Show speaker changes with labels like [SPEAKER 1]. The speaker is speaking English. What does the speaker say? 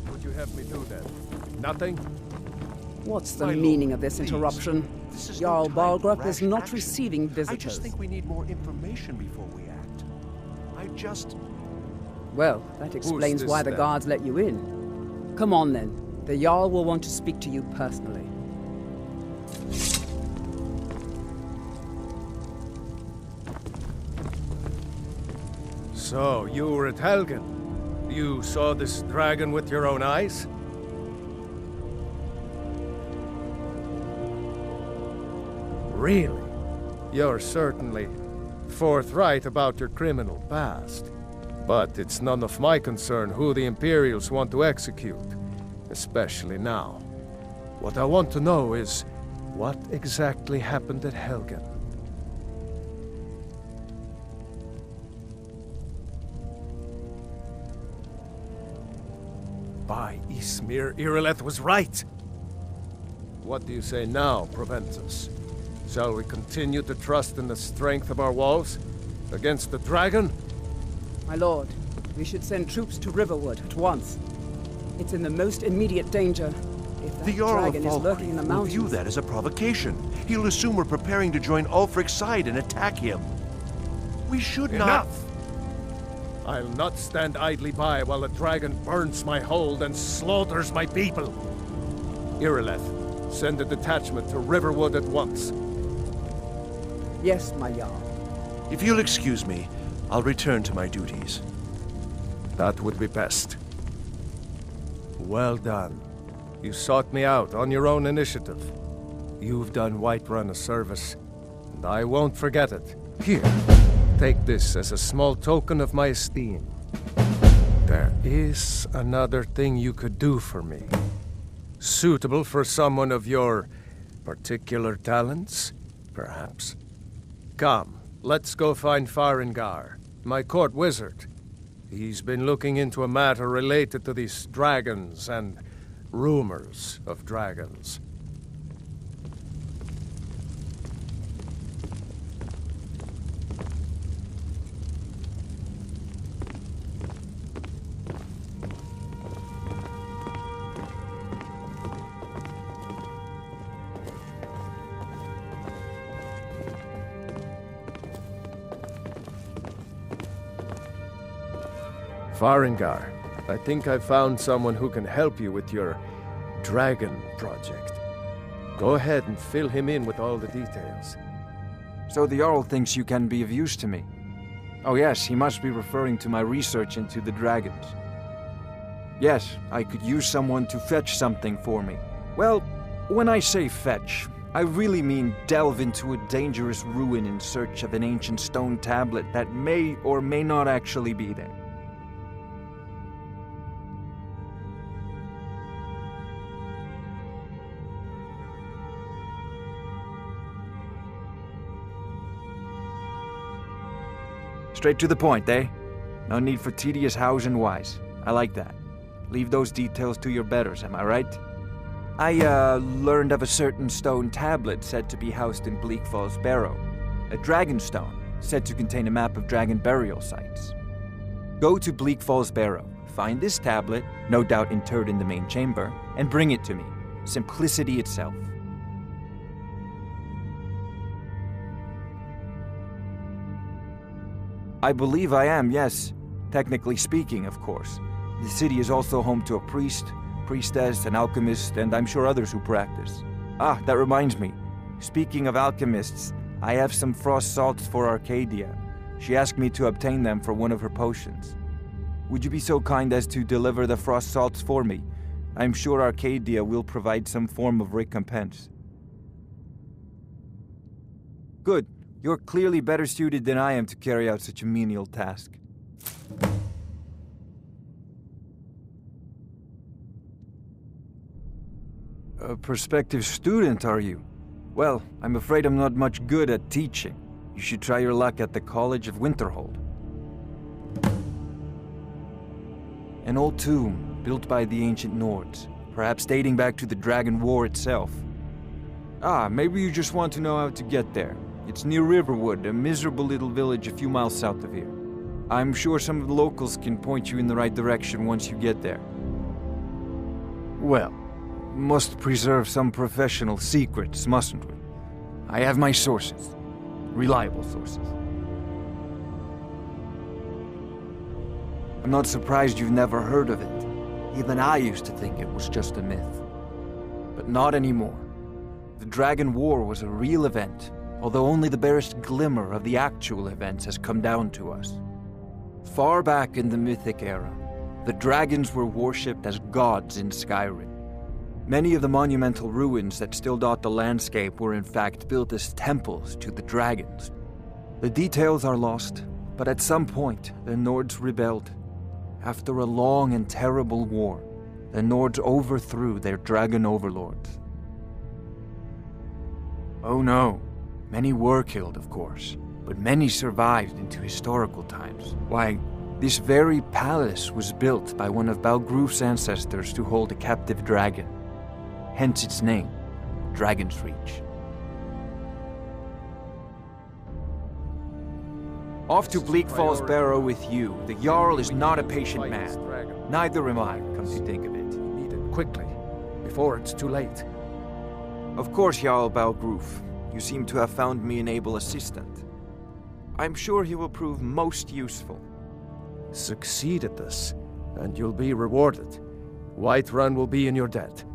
[SPEAKER 1] What would you have me do then? Nothing?
[SPEAKER 2] What's the
[SPEAKER 1] My
[SPEAKER 2] meaning
[SPEAKER 1] lord,
[SPEAKER 2] of this
[SPEAKER 1] please.
[SPEAKER 2] interruption?
[SPEAKER 1] This is
[SPEAKER 2] Jarl
[SPEAKER 1] no time for
[SPEAKER 2] Balgrup is
[SPEAKER 1] rash
[SPEAKER 2] not
[SPEAKER 1] action.
[SPEAKER 2] receiving visitors.
[SPEAKER 1] I just think we need more information before we act.
[SPEAKER 2] Well, that explains
[SPEAKER 1] this
[SPEAKER 2] why the
[SPEAKER 1] then?
[SPEAKER 2] guards let you in. Come on then. The Jarl will want to speak to you personally.
[SPEAKER 1] So, you were at Helgen. You saw this dragon with your own eyes? Really? You're certainly forthright about your criminal past. But it's none of my concern who the Imperials want to execute, especially now. What I want to know is, what exactly happened at Helgen? By Ysmir, Irileth was right! What do you say now, Proventus? Shall we continue to trust in the strength of our walls? Against the dragon?
[SPEAKER 2] My lord, we should send troops to Riverwood at once. It's in the most immediate danger. If that
[SPEAKER 3] The Jarl of
[SPEAKER 2] dragon is lurking in the
[SPEAKER 3] Falkreath will
[SPEAKER 2] mountains...
[SPEAKER 3] view that as a provocation. He'll assume we're preparing to join Ulfric's side and attack him. We should not...
[SPEAKER 1] Enough! I'll not stand idly by while the dragon burns my hold and slaughters my people. Irileth, send a detachment to Riverwood at once.
[SPEAKER 2] Yes, my Jarl.
[SPEAKER 3] If you'll excuse me, I'll return to my duties.
[SPEAKER 1] That would be best. Well done. You sought me out on your own initiative. You've done Whiterun a service, and I won't forget it. Here, take this as a small token of my esteem. There is another thing you could do for me. Suitable for someone of your particular talents, perhaps. Come, let's go find Farengar, my court wizard. He's been looking into a matter related to these dragons and rumors of dragons. Farengar, I think I found someone who can help you with your dragon project. Go ahead and fill him in with all the details.
[SPEAKER 4] So the Jarl thinks you can be of use to me. Oh yes, he must be referring to my research into the dragons. Yes, I could use someone to fetch something for me. Well, when I say fetch, I really mean delve into a dangerous ruin in search of an ancient stone tablet that may or may not actually be there. Straight to the point, eh? No need for tedious hows and whys. I like that. Leave those details to your betters, am I right? I, learned of a certain stone tablet said to be housed in Bleak Falls Barrow. A dragon stone, said to contain a map of dragon burial sites. Go to Bleak Falls Barrow, find this tablet, no doubt interred in the main chamber, and bring it to me. Simplicity itself. I believe I am, yes. Technically speaking, of course. The city is also home to a priest, priestess, an alchemist, and I'm sure others who practice. Ah, that reminds me. Speaking of alchemists, I have some frost salts for Arcadia. She asked me to obtain them for one of her potions. Would you be so kind as to deliver the frost salts for me? I'm sure Arcadia will provide some form of recompense. Good. You're clearly better suited than I am to carry out such a menial task. A prospective student, are you? Well, I'm afraid I'm not much good at teaching. You should try your luck at the College of Winterhold. An old tomb, built by the ancient Nords, perhaps dating back to the Dragon War itself. Ah, maybe you just want to know how to get there. It's near Riverwood, a miserable little village a few miles south of here. I'm sure some of the locals can point you in the right direction once you get there. Well, must preserve some professional secrets, mustn't we? I have my sources. Reliable sources. I'm not surprised you've never heard of it. Even I used to think it was just a myth. But not anymore. The Dragon War was a real event, although only the barest glimmer of the actual events has come down to us. Far back in the Mythic era, the dragons were worshipped as gods in Skyrim. Many of the monumental ruins that still dot the landscape were in fact built as temples to the dragons. The details are lost, but at some point, the Nords rebelled. After a long and terrible war, the Nords overthrew their dragon overlords. Oh no, many were killed, of course, but many survived into historical times. Why, this very palace was built by one of Balgruf's ancestors to hold a captive dragon. Hence its name, Dragon's Reach. Off to Bleak Falls Barrow with you. The Jarl is not a patient man. Neither am I, come to think of it.
[SPEAKER 1] Need it quickly, before it's too late.
[SPEAKER 4] Of course, Jarl Balgruf. You seem to have found me an able assistant. I'm sure he will prove most useful.
[SPEAKER 1] Succeed at this, and you'll be rewarded. Whiterun will be in your debt.